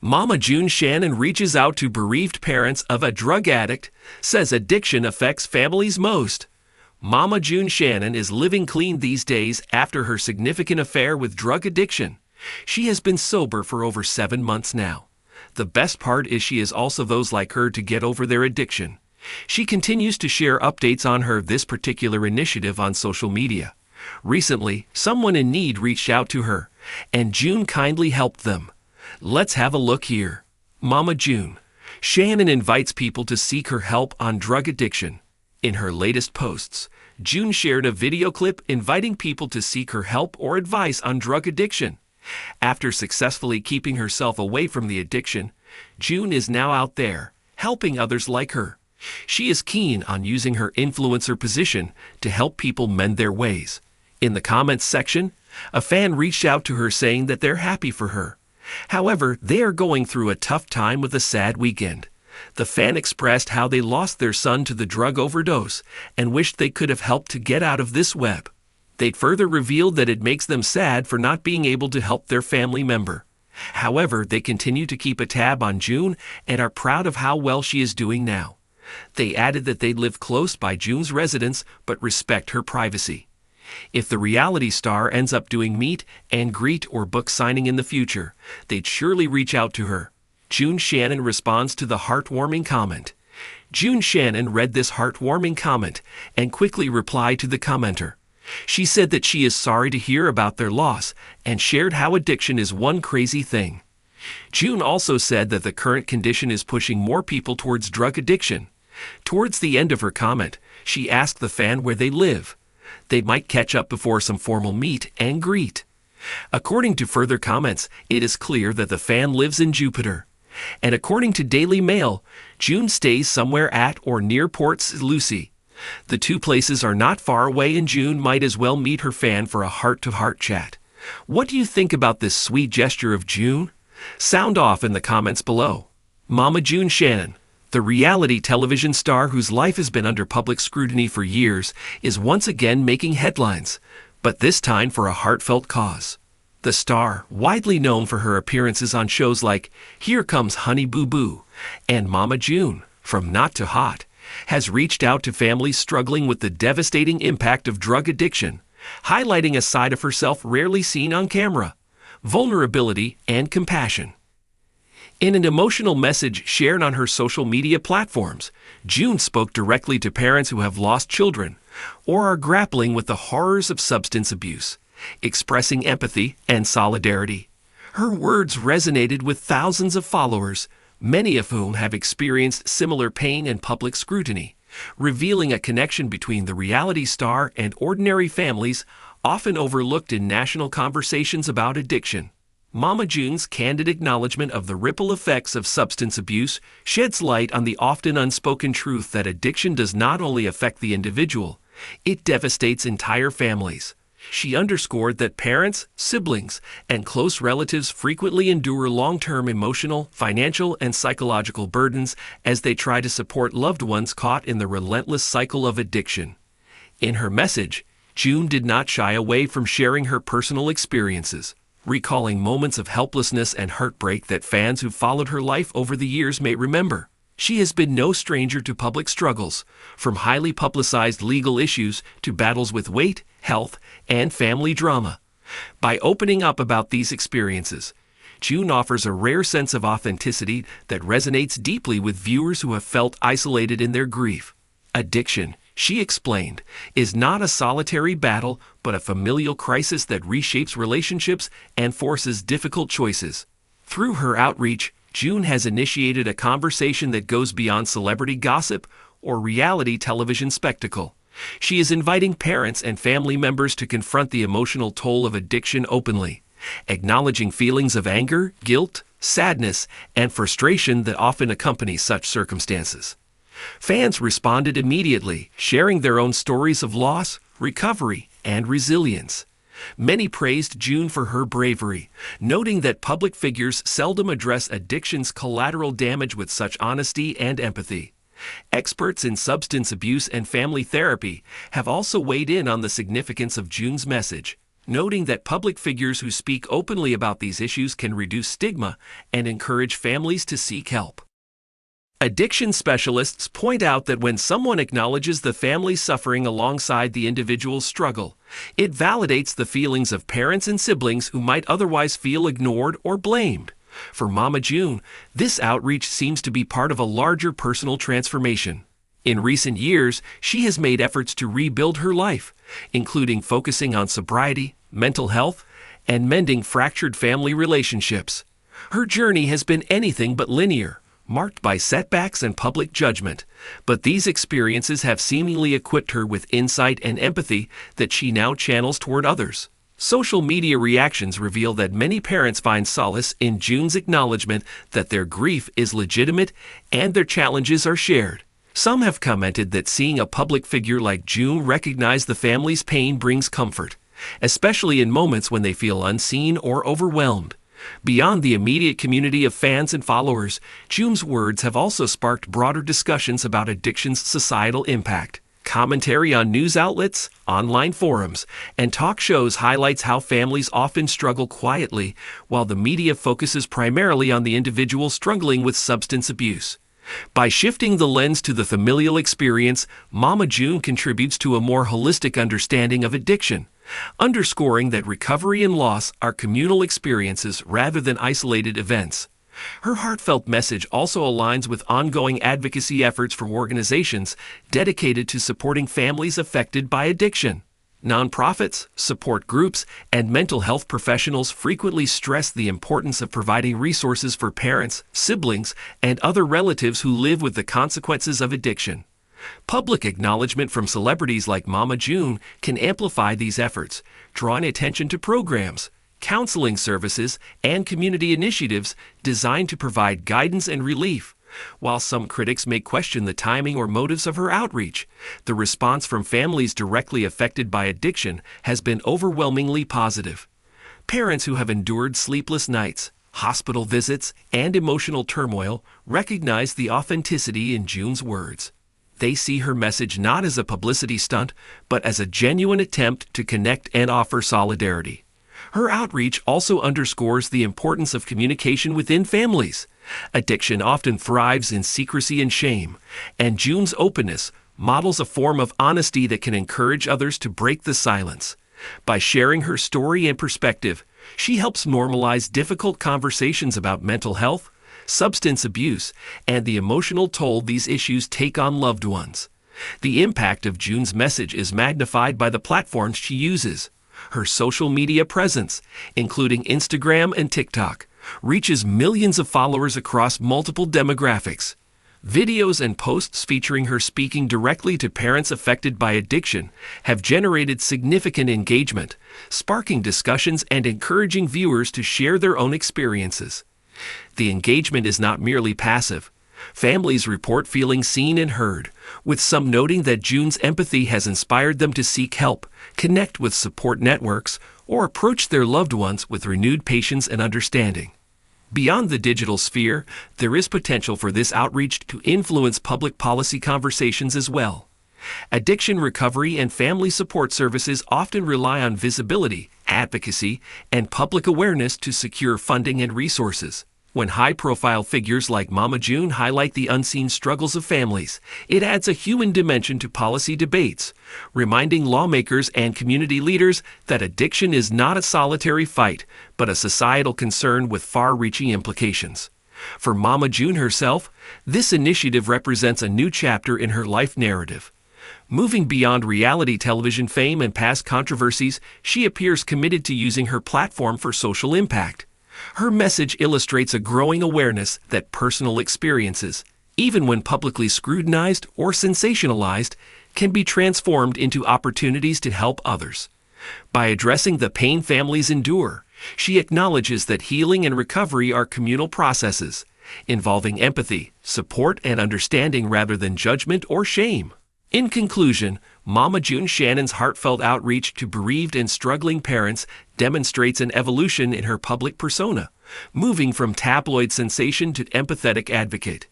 Mama June Shannon reaches out to bereaved parents of a drug addict, says addiction affects families most. Mama June Shannon is living clean these days after her significant affair with drug addiction. She has been sober for over 7 months now. The best part is she is also those like her to get over their addiction. She continues to share updates on this particular initiative on social media. Recently, someone in need reached out to her, and June kindly helped them. Let's have a look here. Mama June. Shannon invites people to seek her help on drug addiction. In her latest posts, June shared a video clip inviting people to seek her help or advice on drug addiction. After successfully keeping herself away from the addiction, June is now out there, helping others like her. She is keen on using her influencer position to help people mend their ways. In the comments section, a fan reached out to her saying that they're happy for her. However, they are going through a tough time with a sad weekend. The fan expressed how they lost their son to the drug overdose and wished they could have helped to get out of this web. They further revealed that it makes them sad for not being able to help their family member. However, they continue to keep a tab on June and are proud of how well she is doing now. They added that they live close by June's residence but respect her privacy. If the reality star ends up doing meet and greet or book signing in the future, they'd surely reach out to her. June Shannon responds to the heartwarming comment. June Shannon read this heartwarming comment and quickly replied to the commenter. She said that she is sorry to hear about their loss and shared how addiction is one crazy thing. June also said that the current condition is pushing more people towards drug addiction. Towards the end of her comment, she asked the fan where they live. They might catch up before some formal meet and greet. According to further comments, it is clear that the fan lives in Jupiter. And according to Daily Mail, June stays somewhere at or near Port St. Lucie. The two places are not far away and June might as well meet her fan for a heart-to-heart chat. What do you think about this sweet gesture of June? Sound off in the comments below. Mama June Shannon, the reality television star whose life has been under public scrutiny for years, is once again making headlines, but this time for a heartfelt cause. The star, widely known for her appearances on shows like Here Comes Honey Boo Boo and Mama June, From Not to Hot, has reached out to families struggling with the devastating impact of drug addiction, highlighting a side of herself rarely seen on camera: vulnerability and compassion. In an emotional message shared on her social media platforms, June spoke directly to parents who have lost children or are grappling with the horrors of substance abuse, expressing empathy and solidarity. Her words resonated with thousands of followers, many of whom have experienced similar pain and public scrutiny, revealing a connection between the reality star and ordinary families often overlooked in national conversations about addiction. Mama June's candid acknowledgement of the ripple effects of substance abuse sheds light on the often unspoken truth that addiction does not only affect the individual, it devastates entire families. She underscored that parents, siblings, and close relatives frequently endure long-term emotional, financial, and psychological burdens as they try to support loved ones caught in the relentless cycle of addiction. In her message, June did not shy away from sharing her personal experiences, recalling moments of helplessness and heartbreak that fans who followed her life over the years may remember. She has been no stranger to public struggles, from highly publicized legal issues to battles with weight, health, and family drama. By opening up about these experiences, June offers a rare sense of authenticity that resonates deeply with viewers who have felt isolated in their grief. Addiction, she explained, is not a solitary battle but a familial crisis that reshapes relationships and forces difficult choices. Through her outreach, June has initiated a conversation that goes beyond celebrity gossip or reality television spectacle. She is inviting parents and family members to confront the emotional toll of addiction openly, acknowledging feelings of anger, guilt, sadness, and frustration that often accompany such circumstances. Fans responded immediately, sharing their own stories of loss, recovery, and resilience. Many praised June for her bravery, noting that public figures seldom address addiction's collateral damage with such honesty and empathy. Experts in substance abuse and family therapy have also weighed in on the significance of June's message, noting that public figures who speak openly about these issues can reduce stigma and encourage families to seek help. Addiction specialists point out that when someone acknowledges the family's suffering alongside the individual's struggle, it validates the feelings of parents and siblings who might otherwise feel ignored or blamed. For Mama June, this outreach seems to be part of a larger personal transformation. In recent years, she has made efforts to rebuild her life, including focusing on sobriety, mental health, and mending fractured family relationships. Her journey has been anything but linear, marked by setbacks and public judgment, but these experiences have seemingly equipped her with insight and empathy that she now channels toward others. Social media reactions reveal that many parents find solace in June's acknowledgement that their grief is legitimate and their challenges are shared. Some have commented that seeing a public figure like June recognize the family's pain brings comfort, especially in moments when they feel unseen or overwhelmed. Beyond the immediate community of fans and followers, June's words have also sparked broader discussions about addiction's societal impact. Commentary on news outlets, online forums, and talk shows highlights how families often struggle quietly, while the media focuses primarily on the individual struggling with substance abuse. By shifting the lens to the familial experience, Mama June contributes to a more holistic understanding of addiction, underscoring that recovery and loss are communal experiences rather than isolated events. Her heartfelt message also aligns with ongoing advocacy efforts from organizations dedicated to supporting families affected by addiction. Nonprofits, support groups, and mental health professionals frequently stress the importance of providing resources for parents, siblings, and other relatives who live with the consequences of addiction. Public acknowledgement from celebrities like Mama June can amplify these efforts, drawing attention to programs, counseling services, and community initiatives designed to provide guidance and relief. While some critics may question the timing or motives of her outreach, the response from families directly affected by addiction has been overwhelmingly positive. Parents who have endured sleepless nights, hospital visits, and emotional turmoil recognize the authenticity in June's words. They see her message not as a publicity stunt, but as a genuine attempt to connect and offer solidarity. Her outreach also underscores the importance of communication within families. Addiction often thrives in secrecy and shame, and June's openness models a form of honesty that can encourage others to break the silence. By sharing her story and perspective, she helps normalize difficult conversations about mental health, substance abuse, and the emotional toll these issues take on loved ones. The impact of June's message is magnified by the platforms she uses. Her social media presence, including Instagram and TikTok, reaches millions of followers across multiple demographics. Videos and posts featuring her speaking directly to parents affected by addiction have generated significant engagement, sparking discussions and encouraging viewers to share their own experiences. The engagement is not merely passive. Families report feeling seen and heard, with some noting that June's empathy has inspired them to seek help, connect with support networks, or approach their loved ones with renewed patience and understanding. Beyond the digital sphere, there is potential for this outreach to influence public policy conversations as well. Addiction recovery and family support services often rely on visibility, advocacy, and public awareness to secure funding and resources. When high-profile figures like Mama June highlight the unseen struggles of families, it adds a human dimension to policy debates, reminding lawmakers and community leaders that addiction is not a solitary fight, but a societal concern with far-reaching implications. For Mama June herself, this initiative represents a new chapter in her life narrative. Moving beyond reality television fame and past controversies, she appears committed to using her platform for social impact. Her message illustrates a growing awareness that personal experiences, even when publicly scrutinized or sensationalized, can be transformed into opportunities to help others. By addressing the pain families endure, she acknowledges that healing and recovery are communal processes, involving empathy, support, and understanding rather than judgment or shame. In conclusion, Mama June Shannon's heartfelt outreach to bereaved and struggling parents demonstrates an evolution in her public persona, moving from tabloid sensation to empathetic advocate.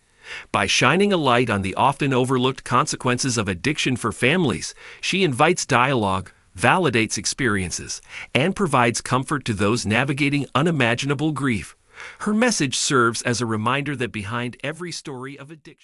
By shining a light on the often overlooked consequences of addiction for families, she invites dialogue, validates experiences, and provides comfort to those navigating unimaginable grief. Her message serves as a reminder that behind every story of addiction,